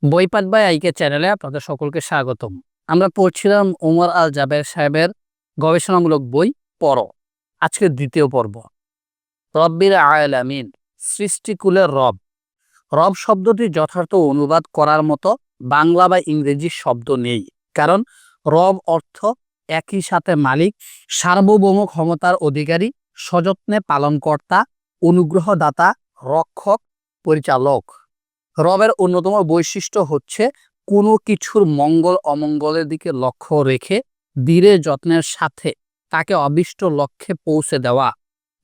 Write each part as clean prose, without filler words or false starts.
বইপাঠ by আইকে চ্যানেলে আপনাদের সকলকে স্বাগতম। আমরা পড়ছিলাম ওমর আল জাবের সাহেবের গবেষণামূলক বই পড়ো। আজকের দ্বিতীয় পর্ব, রব্বিল আলামিন, সৃষ্টিকুলের রব। রব শব্দটি যথার্থ অনুবাদ করার মতো বাংলা বা ইংরেজি শব্দ নেই, কারণ রব অর্থ একই সাথে মালিক, সার্বভৌম ক্ষমতার অধিকারী, সযত্নে পালনকর্তা, অনুগ্রহদাতা, রক্ষক, পরিচালক। রবের অন্যতম বৈশিষ্ট্য হচ্ছে কোনো কিছুর মঙ্গল অমঙ্গলের দিকে লক্ষ্য রেখে ধীরে যত্নের সাথে তাকে অভীষ্ট লক্ষ্যে পৌঁছে দেওয়া।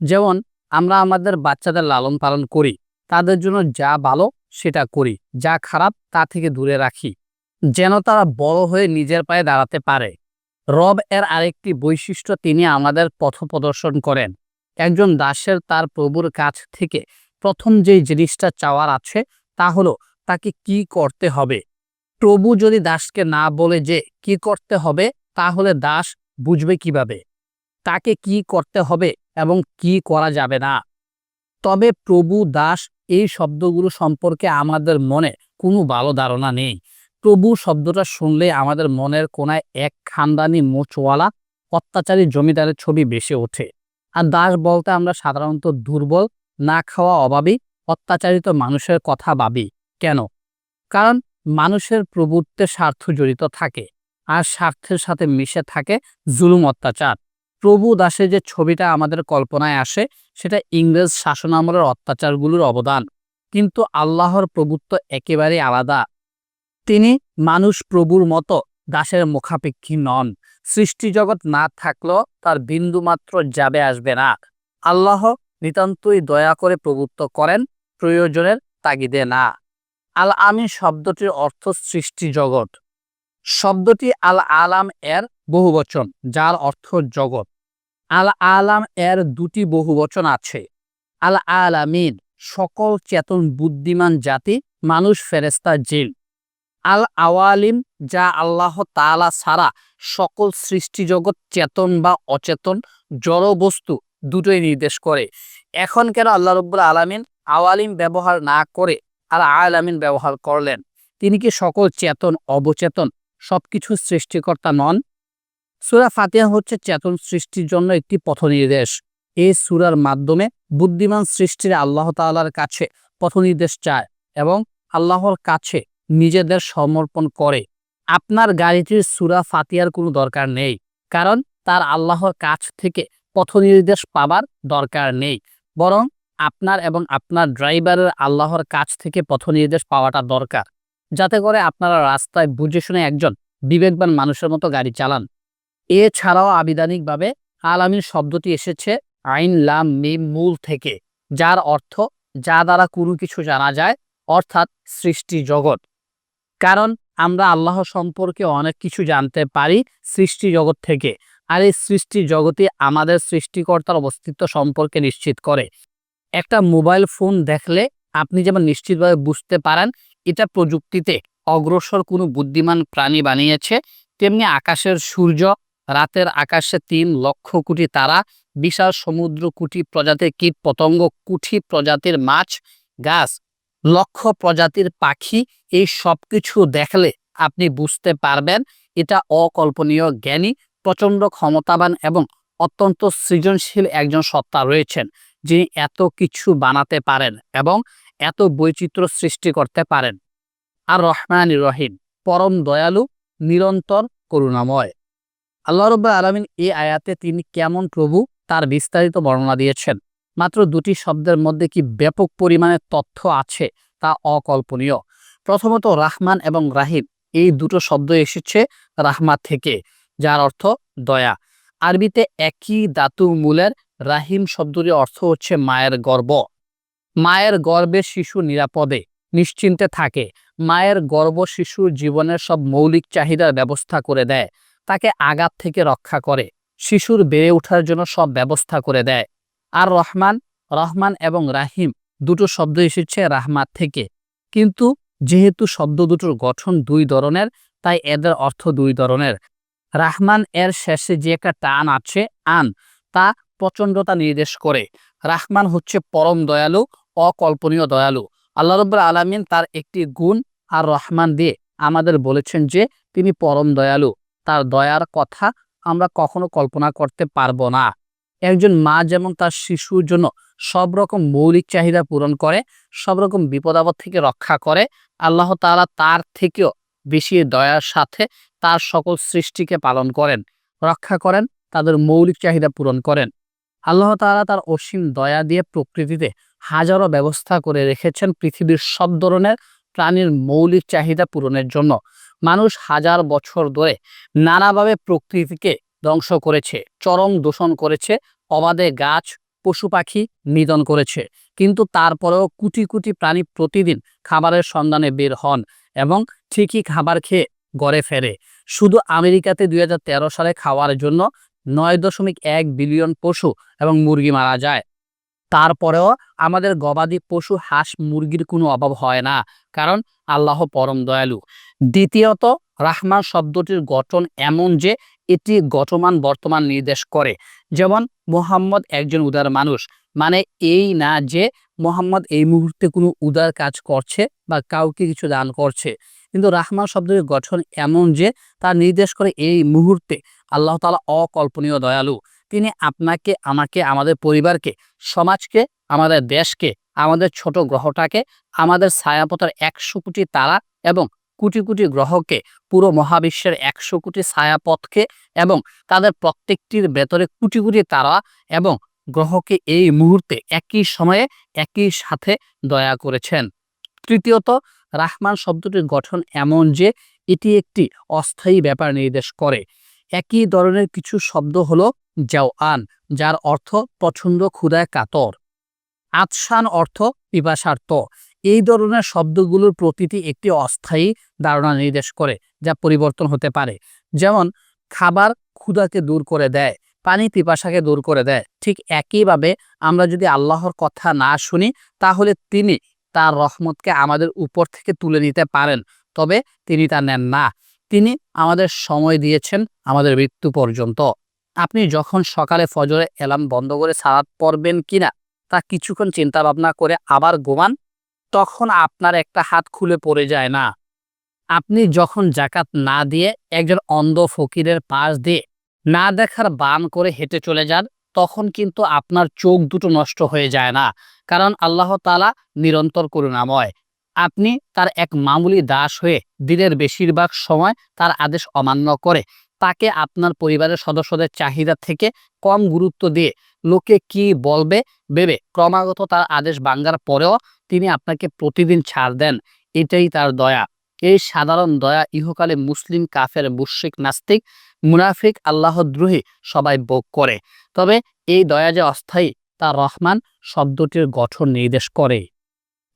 যেমন আমরা আমাদের বাচ্চাদের লালন পালন করি, তাদের জন্য যা ভালো সেটা করি, যা খারাপ তা থেকে দূরে রাখি, যেন তারা বড় হয়ে নিজের পায়ে দাঁড়াতে পারে। রব এর আরেকটি বৈশিষ্ট্য, তিনি আমাদের পথ প্রদর্শন করেন। একজন দাসের তার প্রভুর কাছ থেকে প্রথম যে জিনিসটা চাওয়ার আছে তা হলো তাকে কি করতে হবে। প্রভু যদি দাসকে না বলে যে কি করতে হবে, তাহলে দাস বুঝবে কিভাবে তাকে কি করতে হবে এবং কি করা যাবে না। তবে প্রভু দাস এই শব্দগুলো সম্পর্কে আমাদের মনে কোনো ভালো ধারণা নেই। প্রভু শব্দটা শুনলে আমাদের মনের কোনায় এক খানদানি মোচওয়ালা অত্যাচারী জমিদারের ছবি ভেসে ওঠে। আর দাস বলতে আমরা সাধারণত দুর্বল, না খাওয়া অভাবী, অত্যাচারিত মানুষের কথা ভাবি। কেন? কারণ মানুষের প্রভুত্বে স্বার্থ জড়িত থাকে, আর স্বার্থের সাথে মিশে থাকে জুলুম, অত্যাচার। প্রভু দাসের যে ছবিটা আমাদের কল্পনায় আসে, সেটা ইংরেজ শাসনামলের অত্যাচারগুলোর অবদান। কিন্তু আল্লাহর প্রভুত্ব একেবারেই আলাদা। তিনি মানুষ প্রভুর মতো দাসের মুখাপেক্ষী নন। সৃষ্টি জগৎ না থাকলেও তার বিন্দুমাত্র যাবে আসবে না। আল্লাহ নিতান্তই দয়া করে প্রভুত্ব করেন, প্রয়োজনের তাগিদে না। আল আমিন শব্দটির অর্থ সৃষ্টি জগৎ। শব্দটি আল আলাম এর বহুবচন, যার অর্থ জগৎ। আল আলাম এর দুটি বহুবচন আছে। আল আলামিন সকল চেতন বুদ্ধিমান জাতি, মানুষ, ফেরেশতা, জিন। আল আওয়ালিম যা আল্লাহ তাআলা ছাড়া সকল সৃষ্টি জগৎ চেতন বা অচেতন, জড় বস্তু দুটোই নির্দেশ করে। এখন কেন আল্লাহ রাব্বুল আলামিন আওয়ালিম ব্যবহার না করে আল আলামিন ব্যবহার করলেন? তিনি কি সকল চেতন অবচেতন সবকিছু সৃষ্টিকর্তা নন? সূরা ফাতিহা হচ্ছে চেতন সৃষ্টির জন্য একটি পথনির্দেশ। এই সূরার মাধ্যমে বুদ্ধিমান সৃষ্টির আল্লাহ তাআলার কাছে পথনির্দেশ চায় এবং আল্লাহর কাছে নিজেদের সমর্পণ করে। আপনার গাড়িটির সূরা ফাতিহার কোনো দরকার নেই, কারণ তার আল্লাহর কাছ থেকে পথনির্দেশ পাবার দরকার নেই। বরং আপনার এবং আপনার ড্রাইভারের আল্লাহর কাছ থেকে পথনির্দেশ পাওয়াটা দরকার, যাতে করে আপনারা রাস্তায় বুঝে শুনে একজন বিবেকবান মানুষের মতো গাড়ি চালান। এছাড়াও আবিধানিকভাবে আলামিন শব্দটি এসেছে আইন লাম মিম মূল থেকে, যার অর্থ যা দ্বারা কোনো কিছু জানা যায়, অর্থাৎ সৃষ্টি জগৎ। কারণ আমরা আল্লাহ সম্পর্কে অনেক কিছু জানতে পারি সৃষ্টি জগৎ থেকে, আর এই সৃষ্টি জগতে আমাদের সৃষ্টিকর্তার অস্তিত্ব সম্পর্কে নিশ্চিত করে। একটা মোবাইল ফোন দেখলে আপনি যেমন নিশ্চিতভাবে বুঝতে পারেন এটা প্রযুক্তিতে অগ্রসর কোনো বুদ্ধিমান প্রাণী বানিয়েছে, তেমনি আকাশের সূর্য, রাতের আকাশে ৩ লক্ষ কোটি তারা, বিশাল সমুদ্র, কোটি প্রজাতির কীট পতঙ্গ, কোটি প্রজাতির মাছ, গাছ, লক্ষ প্রজাতির পাখি, এই সব কিছু দেখলে আপনি বুঝতে পারবেন এটা অকল্পনীয় জ্ঞানী, প্রচণ্ড ক্ষমতাবান এবং অত্যন্ত সৃজনশীল একজন সত্তা রয়েছেন, যিনি এত কিছু বানাতে পারেন এবং এত বৈচিত্র্য সৃষ্টি করতে পারেন। আর রহমান রহিম, পরম দয়ালু, নিরন্তর করুণাময়। আল্লাহ রাব্বুল আলামিন এই আয়াতে তিনি কেমন প্রভু তার বিস্তারিত বর্ণনা দিয়েছেন। মাত্র দুটি শব্দের মধ্যে কি ব্যাপক পরিমাণে তথ্য আছে তা অকল্পনীয়। প্রথমত, রাহমান এবং রাহিম, এই দুটো শব্দ এসেছে রাহমাত থেকে, যার অর্থ দয়া। আরবিতে একই ধাতু মূলের রাহিম শব্দটির অর্থ হচ্ছে মায়ের গর্ভ। মায়ের গর্ভে শিশু নিরাপদে নিশ্চিন্তে থাকে। মায়ের গর্ভ শিশুর জীবনের সব মৌলিক চাহিদার ব্যবস্থা করে দেয়, তাকে আঘাত থেকে রক্ষা করে, শিশুর বেড়ে ওঠার জন্য সব ব্যবস্থা করে দেয়। আর রহমান, রহমান এবং রাহিম দুটো শব্দ এসেছে রাহমাত থেকে, কিন্তু যেহেতু শব্দ দুটোর গঠন দুই ধরনের, তাই এদের অর্থ দুই ধরনের। রাহমান এর শেষে যে একটা টান আছে আন, তা প্রচণ্ডতা নির্দেশ করে। রাহমান হচ্ছে পরম দয়ালু, অকল্পনীয় দয়ালু। আল্লাহ রাব্বুল আলামিন তার একটি গুণ আর রহমান দিয়ে আমাদের বলেছেন যে তিনি পরম দয়ালু। তার দয়ার কথা আমরা কখনো কল্পনা করতে পারবো না। একজন মা যেমন তার শিশুর জন্য সব রকম মৌলিক চাহিদা পূরণ করে, সব রকম বিপদ আপদ থেকে রক্ষা করে, আল্লাহ তাআলা তার থেকেও বেশি দয়ার সাথে তার সকল সৃষ্টিকে পালন করেন, রক্ষা করেন, তাদের মৌলিক চাহিদা পূরণ করেন। আল্লাহ তাআলা তার অসীম দয়া দিয়ে প্রকৃতিতে হাজারো ব্যবস্থা করে রেখেছেন পৃথিবীর সব ধরনের প্রাণীর মৌলিক চাহিদা পূরণের জন্য। মানুষ হাজার বছর ধরে নানাভাবে প্রকৃতিকে ধ্বংস করেছে, চরম দূষণ করেছে, অবাধে গাছ পশু পাখি নিধন করেছে। কিন্তু তারপরেও কোটি কোটি প্রাণী প্রতিদিন খাবারের সন্ধানে বের হন এবং ঠিকই খাবার খেয়ে ঘরে ফেরে। শুধু আমেরিকাতে 2013 সালে খাওয়ার জন্য 9.1 বিলিয়ন পশু এবং মুরগি মারা যায়। তারপরেও আমাদের গবাদি পশু হাঁস মুরগির কোনো অভাব হয় না, কারণ আল্লাহ পরম দয়ালু। দ্বিতীয়ত, রাহমান শব্দটির গঠন এমন যে এটি গঠমান বর্তমান নির্দেশ করে। যেমন মোহাম্মদ একজন উদার মানুষ, মানে এই না যে মোহাম্মদ এই মুহূর্তে কোনো উদার কাজ করছে বা কাউকে কিছু দান করছে, কিন্তু রাহমান শব্দটির গঠন এমন যে তা নির্দেশ করে এই মুহূর্তে আল্লাহ তাআলা অকল্পনীয় দয়ালু। তিনি আপনাকে, আমাকে, আমাদের পরিবারকে, সমাজকে, আমাদের দেশকে, আমাদের ছোট গ্রহটাকে, আমাদের ছায়াপথের 100 কোটি তারা এবং কোটি কোটি গ্রহকে, পুরো মহাবিশ্বের 100 কোটি ছায়াপথকে এবং তাদের প্রত্যেকটির ভেতরে কোটি কোটি তারা এবং গ্রহকে এই মুহূর্তে একই সময়ে একই সাথে দয়া করেছেন। তৃতীয়ত, রাহমান শব্দটির গঠন এমন যে এটি একটি অস্থায়ী ব্যাপার নির্দেশ করে। একই ধরনের কিছু শব্দ হলো জাওয়ান, যার অর্থ প্রচন্ড ক্ষুধায় কাতর, আতশান অর্থ পিপাসার্ত। এই ধরনের শব্দগুলোর প্রতিটি একটি অস্থায়ী ধারণা নির্দেশ করে, যা পরিবর্তন হতে পারে। যেমন খাবার ক্ষুধাকে দূর করে দেয়, পানি পিপাসাকে দূর করে দেয়। ঠিক একইভাবে আমরা যদি আল্লাহর কথা না শুনি, তাহলে তিনি তার রহমতকে আমাদের উপর থেকে তুলে নিতে পারেন, তবে তিনি তা নেন না। তিনি আমাদের সময় দিয়েছেন আমাদের মৃত্যু পর্যন্ত। আপনি যখন সকালে ফজরে অ্যালার্ম বন্ধ করে সালাত পড়বেন কিনা তা কিছুক্ষণ চিন্তা ভাবনা করে আবার ঘুমান, তখন আপনার একটা হাত খুলে পড়ে যায় না। আপনি যখন জাকাত না দিয়ে একজন অন্ধ ফকিরের পাশ দিয়ে না দেখার বান করে হেঁটে চলে যান, তখন কিন্তু আপনার চোখ দুটো নষ্ট হয়ে যায় না, কারণ আল্লাহ তাআলা নিরন্তর করুণাময়। আপনি তার এক মামুলি দাস হয়ে দিনের বেশিরভাগ সময় তার আদেশ অমান্য করে তাকে আপনার পরিবারের সদস্যদের চাহিদা থেকে কম গুরুত্ব দিয়ে লোকে কি বলবে ভেবে ক্রমাগত তার আদেশ ভাঙার পরেও তিনি আপনাকে প্রতিদিন ছাড় দেন। এটাই তার দয়া। এই সাধারণ দয়া ইহকালে মুসলিম, কাফের, মুশরিক, নাস্তিক, মুনাফিক, আল্লাহদ্রোহী সবাই ভোগ করে। তবে এই দয়া যে অস্থায়ী তা রহমান শব্দটির গঠন নির্দেশ করে।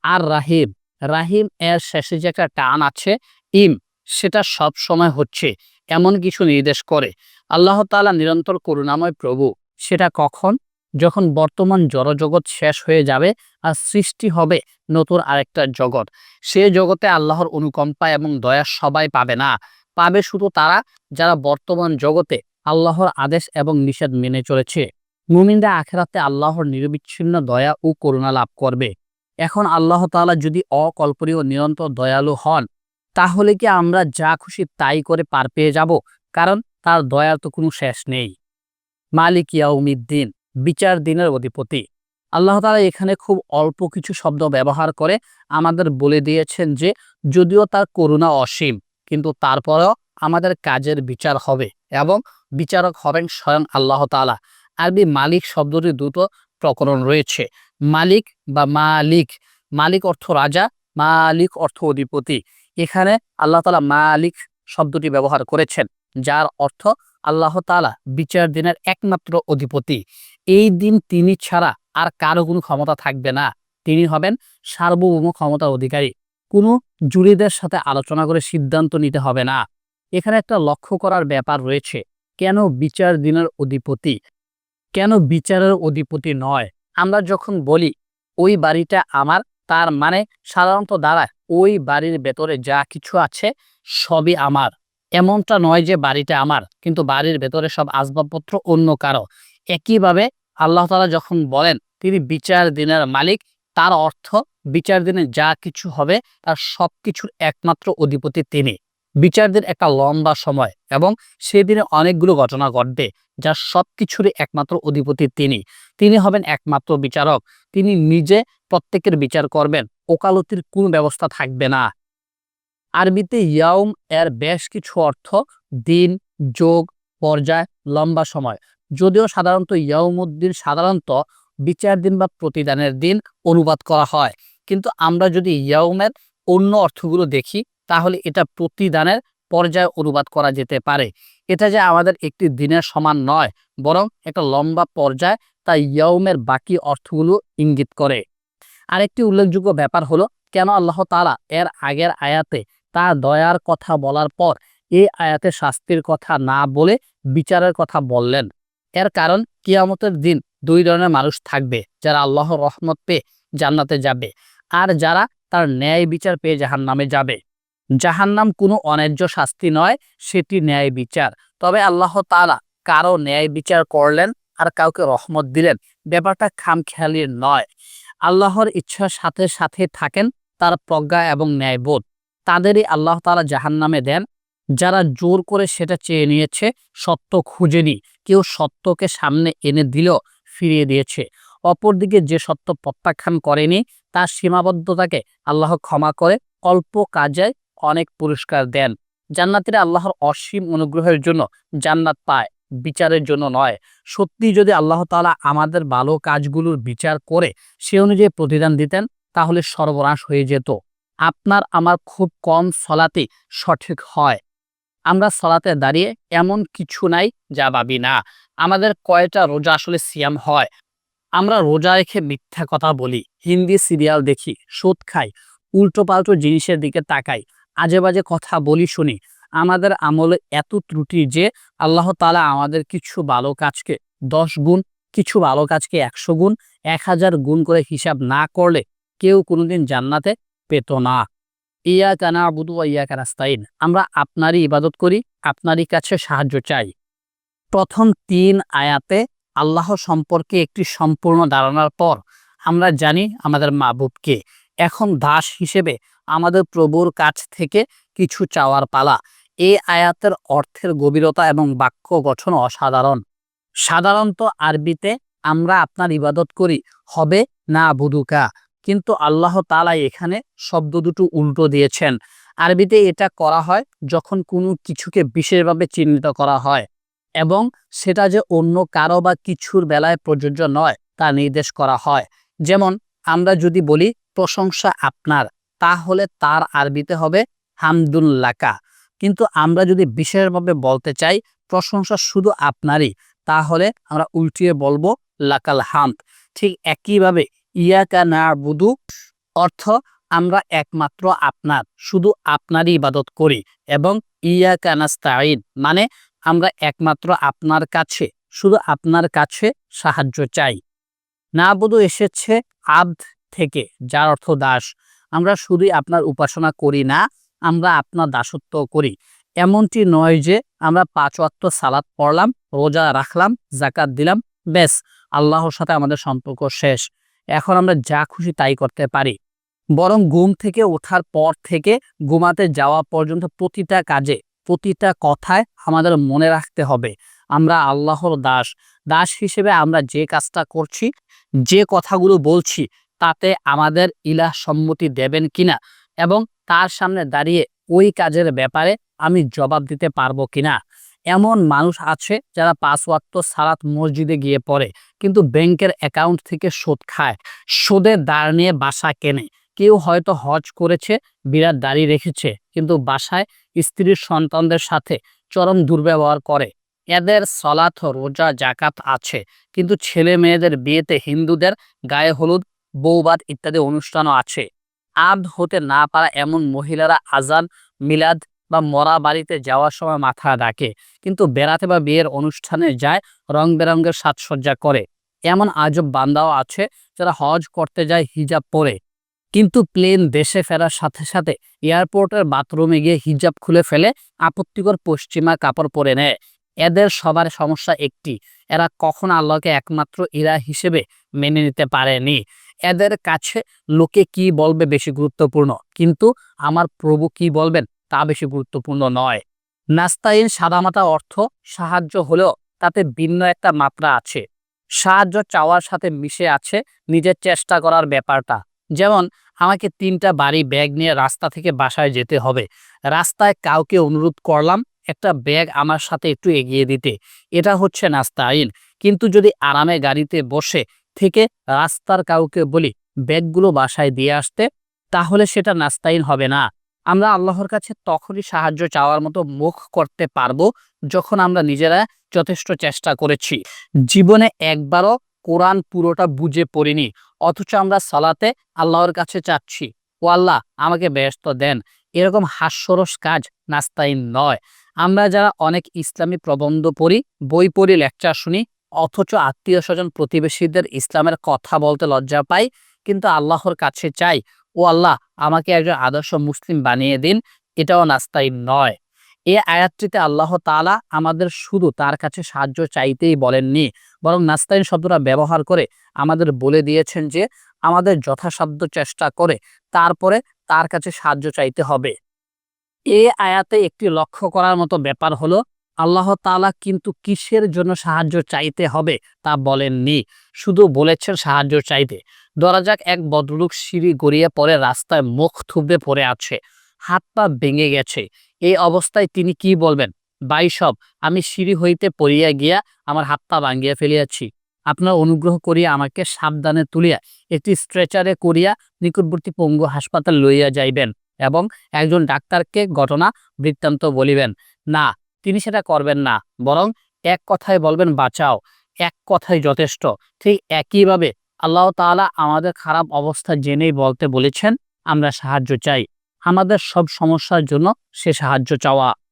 আর রাহিম, রাহিম এর শেষে যে একটা টান আছে ইম, সেটা সব সময় হচ্ছে এমন কিছু নির্দেশ করে। আল্লাহ তাআলা নিরন্তর করুণাময় প্রভু। সেটা কখন? যখন বর্তমান জড়জগৎ শেষ হয়ে যাবে আর সৃষ্টি হবে নতুন আরেকটা জগৎ। সে জগতে আল্লাহর অনুকম্পা এবং দয়া সবাই পাবে না, পাবে শুধু তারা যারা বর্তমান জগতে আল্লাহর আদেশ এবং নিষেধ মেনে চলেছে। মুমিনরা আখিরাতে আল্লাহর নিরবিচ্ছিন্ন দয়া ও করুণা লাভ করবে। এখন আল্লাহ তাআলা যদি অকল্পনীয় নিরন্তর দয়ালু হন, তাহলে কি আমরা যা খুশি তাই করে পার পেয়ে যাব? কারণ তার দয়ার তো কোনো শেষ নেই। মালিক ইয়াউমিদ্দিন, বিচার দিনের অধিপতি। আল্লাহ তাআলা এখানে খুব অল্প কিছু শব্দ ব্যবহার করে আমাদের বলে দিয়েছেন যে যদিও তার করুণা অসীম, কিন্তু তারপরেও আমাদের কাজের বিচার হবে এবং বিচারক হবেন স্বয়ং আল্লাহ তাআলা। আরবি মালিক শব্দটির দুটো প্রকরণ রয়েছে। মালিক বা মালিক, মালিক অর্থ রাজা, মালিক অর্থ অধিপতি। এখানে আল্লাহ তাআলা মালিক শব্দটি ব্যবহার করেছেন, যার অর্থ আল্লাহ তাআলা বিচার দিনের একমাত্র অধিপতি। এই দিন তিনি ছাড়া আর কারো কোনো ক্ষমতা থাকবে না। তিনি হবেন সার্বভৌম ক্ষমতার অধিকারী। কোনো জুরিদের সাথে আলোচনা করে সিদ্ধান্ত নিতে হবে না। এখানে একটা লক্ষ্য করার ব্যাপার রয়েছে, কেন বিচার দিনের অধিপতি, কেন বিচারের অধিপতি নয়? আমরা যখন বলি ওই বাড়িটা আমার, তার মানে সাধারণত দাঁড়ায় ওই বাড়ির ভেতরে যা কিছু আছে সবই আমার। এমনটা নয় যে বাড়িটা আমার কিন্তু বাড়ির ভেতরে সব আসবাবপত্র অন্য কারো। একইভাবে আল্লাহ তাআলা যখন বলেন তিনি বিচার দিনের মালিক, তার অর্থ বিচার দিনে যা কিছু হবে তার সবকিছুর একমাত্র অধিপতি তিনি। বিচার দিন একটা লম্বা সময় এবং সেদিনে অনেকগুলো ঘটনা ঘটবে, যার সবকিছুরই একমাত্র অধিপতি তিনি। তিনি হবেন একমাত্র বিচারক। তিনি নিজে প্রত্যেকের বিচার করবেন। ওকালতির কোনো ব্যবস্থা থাকবে না। আরবিতে ইয়াউম এর বেশ কিছু অর্থ দিন, যোগ, পর্যায়, লম্বা সময়। যদিও সাধারণত ইয়াউমুদ্দিন সাধারণত বিচার দিন বা প্রতিদানের দিন অনুবাদ করা হয়, কিন্তু আমরা যদি ইয়াউমের অন্য অর্থগুলো দেখি তাহলে এটা প্রতিদানের পর্যায়ে অনুবাদ করা যেতে পারে। এটা যে আমাদের একটি দিনের সমান নয়, বরং একটা লম্বা পর্যায়, তাই ইয়াউমের বাকি অর্থগুলো ইঙ্গিত করে। আরেকটি উল্লেখযোগ্য ব্যাপার হলো কেন আল্লাহ তাআলা এর আগের আয়াতে তার দয়ার কথা বলার পর এই আয়াতে শাস্তির কথা না বলে বিচারের কথা বললেন। এর কারণ কিয়ামতের দিন দুই ধরনের মানুষ থাকবে, যারা আল্লাহর রহমত পেয়ে জান্নাতে যাবে আর যারা তার ন্যায় বিচার পেয়ে জাহান্নামে যাবে। জাহান্নাম কোনো অন্যায্য শাস্তি নয়, সেটি ন্যায় বিচার। তবে আল্লাহ তাআলা কারো ন্যায় বিচার করলেন আর কাউকে রহমত দিলেন, ব্যাপারটা খামখেয়ালির নয়। আল্লাহর ইচ্ছার সাথে সাথে থাকেন তার প্রজ্ঞা এবং ন্যায়বোধ। তাদেরই আল্লাহ তাআলা জাহান্নামে দেন, যারা জোর করে সেটা চেয়ে নিয়েছে, সত্য খুঁজেনি। কেউ সত্যকে সামনে এনে দিলেও ফিরিয়ে দিয়েছে। অপরদিকে যে সত্য প্রত্যাখ্যান করেনি, তার সীমাবদ্ধতাকে আল্লাহ ক্ষমা করে অল্প কাজে অনেক পুরস্কার দেন। জান্নাতীরা আল্লাহর অসীম অনুগ্রহের জন্য জান্নাত পায়, বিচারের জন্য নয়। সত্যি যদি আল্লাহ তাআলা আমাদের ভালো কাজগুলোর বিচার করে সে অনুযায়ী প্রতিদান দিতেন, তাহলে সর্বনাশ হয়ে যেত। আপনার আমার খুব কম সলাতে সঠিক হয়। আমরা সলাতে দাঁড়িয়ে এমন কিছু নাই যা ভাবি না। আমাদের কয়টা রোজা আসলে সিয়াম হয়? আমরা রোজা রেখে মিথ্যা কথা বলি, হিন্দি সিরিয়াল দেখি, সুদ খাই, উল্টোপাল্টো জিনিসের দিকে তাকাই, আজে বাজে কথা বলি শুনি। আমাদের আমলে এত ত্রুটি যে আল্লাহ তাআলা আমাদের কিছু ভালো কাজকে 10 গুণ, কিছু ভালো কাজকে 100 গুণ, 1000 গুণ করে হিসাব না করলে কেউ কোনোদিন জান্নাতে পেত না। ইয়াকা না'বুদু ওয়া ইয়াকা নাস্তাইন। আমরা আপনারই ইবাদত করি, আপনারই কাছে সাহায্য চাই। প্রথম 3 আয়াতে আল্লাহ সম্পর্কে একটি সম্পূর্ণ ধারণার পর আমরা জানি আমাদের মাবুদকে। এখন দাস হিসেবে আমাদের প্রভুর কাছ থেকে কিছু চাওয়ার পালা। এই আয়াতের অর্থের গভীরতা এবং বাক্য গঠন অসাধারণ। সাধারণত আরবিতে আমরা আপনার ইবাদত করি হবে না বুদুকা, কিন্তু আল্লাহ তাআলা এখানে শব্দ দুটো উল্টো দিয়েছেন। আরবিতে এটা করা হয় যখন কোনো কিছুকে বিশেষভাবে চিহ্নিত করা হয় এবং সেটা যে অন্য কারো বা কিছুর বেলায় প্রযোজ্য নয় তা নির্দেশ করা হয়। যেমন আমরা যদি বলি প্রশংসা আপনার, তাহলে তার আরবিতে হবে হামদুল্লাকা। কিন্তু আমরা যদি বিশেষভাবে বলতে চাই প্রশংসা শুধু আপনারই, তাহলে আমরা উল্টিয়ে বলবো লাকাল হামদ। ঠিক একইভাবে ইয়াকা না'বুদু অর্থ আমরা একমাত্র আপনার, শুধু আপনারই ইবাদত করি, এবং ইয়াকা নাস্তাঈন মানে আমরা একমাত্র আপনার কাছে, শুধু আপনার কাছে সাহায্য চাই। না'বুদু এসেছে আবদ থেকে, যার অর্থ দাস। আমরা শুধুই আপনার উপাসনা করি না, আমরা আপনার দাসত্ব করি। এমনটি নয় যে আমরা 5 ওয়াক্ত সালাত পড়লাম, রোজা রাখলাম, যাকাত দিলাম, ব্যাস আল্লাহর সাথে আমাদের সম্পর্ক শেষ, এখন আমরা যা খুশি তাই করতে পারি। বরং ঘুম থেকে ওঠার পর থেকে ঘুমাতে যাওয়া পর্যন্ত প্রতিটা কাজে, প্রতিটা কথায় আমাদের মনে রাখতে হবে আমরা আল্লাহর দাস। দাস হিসেবে আমরা যে কাজটা করছি, যে কথাগুলো বলছি, তাতে আমাদের ইলাহ সম্মতি দেবেন কিনা এবং তার সামনে দাঁড়িয়ে ওই কাজের ব্যাপারে আমি জবাব দিতে পারবো কিনা। এমন মানুষ আছে যারা 5 ওয়াক্ত সালাত মসজিদে গিয়ে পড়ে, কিন্তু ব্যাংকের অ্যাকাউন্ট থেকে সুদ খায়, সুদের দাঁড় নিয়ে বাসা কেনে। কেউ হয়তো হজ করেছে, বিরাট দাড়ি রেখেছে, কিন্তু বাসায় স্ত্রীর সন্তানদের সাথে চরম দুর্ব্যবহার করে। এদের সলাত, রোজা, জাকাত আছে, কিন্তু ছেলে মেয়েদের বিয়েতে হিন্দুদের গায়ে হলুদ, বৌভাত ইত্যাদি অনুষ্ঠানও আছে। আব্দ হতে না পারা এমন মহিলারা আজান, মিলাদ বা মরা বাড়িতে যাওয়ার সময় মাথা ডাকে, কিন্তু বেড়াতে বা বিয়ের অনুষ্ঠানে যায় রং বেরঙের সাজসজ্জা করে। এমন আজব বান্দাও আছে যারা হজ করতে যায় হিজাব পরে, কিন্তু প্লেন দেশে ফেরার সাথে সাথে এয়ারপোর্টের বাথরুমে গিয়ে হিজাব খুলে ফেলে আপত্তিকর পশ্চিমা কাপড় পরে নেয়। এদের সবার সমস্যা একটি, এরা কখন আল্লাহকে একমাত্র ইলাহ হিসেবে মেনে নিতে পারেনি। এদের কাছে লোকে কি বলবে বেশি গুরুত্বপূর্ণ, কিন্তু আমার প্রভু কি বলবেন তা বেশি গুরুত্বপূর্ণ নয়। নাস্তাইন সাদামাটা অর্থ সাহায্য হলেও তাতে ভিন্ন একটা মাত্রা আছে। সাহায্য চাওয়ার সাথে মিশে আছে নিজের চেষ্টা করার ব্যাপারটা। যেমন আমাকে ৩টা ভারী ব্যাগ নিয়ে রাস্তা থেকে বাসায় যেতে হবে। রাস্তায় কাউকে অনুরোধ করলাম একটা ব্যাগ আমার সাথে একটু এগিয়ে দিতে। এটা হচ্ছে নাস্তাইন। কিন্তু যদি আরামে গাড়িতে বসে থেকে রাস্তার কাউকে বলি ব্যাগগুলো বাসায় দিয়ে আসতে, তাহলে সেটা নাস্তাইন হবে না। আমরা আল্লাহর কাছে তখনই সাহায্য চাওয়ার মতো মুখ করতে পারবো যখন আমরা নিজেরা যথেষ্ট চেষ্টা করেছি। জীবনে একবারও কোরআন পুরোটা বুঝে পড়িনি, অথচ আমরা সালাতে আল্লাহর কাছে চাচ্ছি, ও আল্লাহ আমাকে ব্যস্ত দেন। এরকম হাস্যরস কাজ নাস্তাইন নয়। আমরা যারা অনেক ইসলামী প্রবন্ধ পড়ি, বই পড়ি, লেকচার শুনি, অথচ আত্মীয় স্বজন প্রতিবেশীদের ইসলামের কথা বলতে লজ্জা পাই, কিন্তু আল্লাহর কাছে চাই, ও আল্লাহ আমাকে একজন আদর্শ মুসলিম বানিয়ে দিন, এটাও নাস্তাইন নয়। এই আয়াতটিতে আল্লাহ তাআলা আমাদের শুধু তার কাছে সাহায্য চাইতেই বলেননি, বরং নাস্তাইন শব্দটা ব্যবহার করে আমাদের বলে দিয়েছেন যে আমাদের যথাসাধ্য চেষ্টা করে তারপরে তার কাছে সাহায্য চাইতে হবে। এই আয়াতে একটি লক্ষ্য করার মতো ব্যাপার হলো আল্লাহ তাআলা কিন্তু কিসের জন্য সাহায্য চাইতে হবে তা বলেননি, শুধু বলেছেন সাহায্য চাইতে। ধরা যাক এক ভদ্রলোক সিঁড়ি গড়িয়ে পড়ে রাস্তায় মুখ থুবড়ে পড়ে আছে, হাত পা ভেঙে গেছে। এই অবস্থায় তিনি কি বলবেন? ভাই সব, আমি সিঁড়ি হইতে পড়িয়া গিয়া আমার হাত পা ভাঙ্গিয়া ফেলিয়াছি, আপনার অনুগ্রহ করিয়া আমাকে সাবধানে তুলিয়া একটি স্ট্রেচারে করিয়া নিকটবর্তী পঙ্গু হাসপাতাল লইয়া যাইবেন এবং একজন ডাক্তারকে ঘটনা বৃত্তান্ত বলিবেন। না, তিনি সেটা করবেন না, বরং এক কথায় বলবেন বাঁচাও। এক কথাই যথেষ্ট। ঠিক একইভাবে আল্লাহ তাআলা আমাদের খারাপ অবস্থা জেনেই বলতে বলেছেন আমরা সাহায্য চাই। আমাদের সব সমস্যার জন্য সে সাহায্য চাওয়া।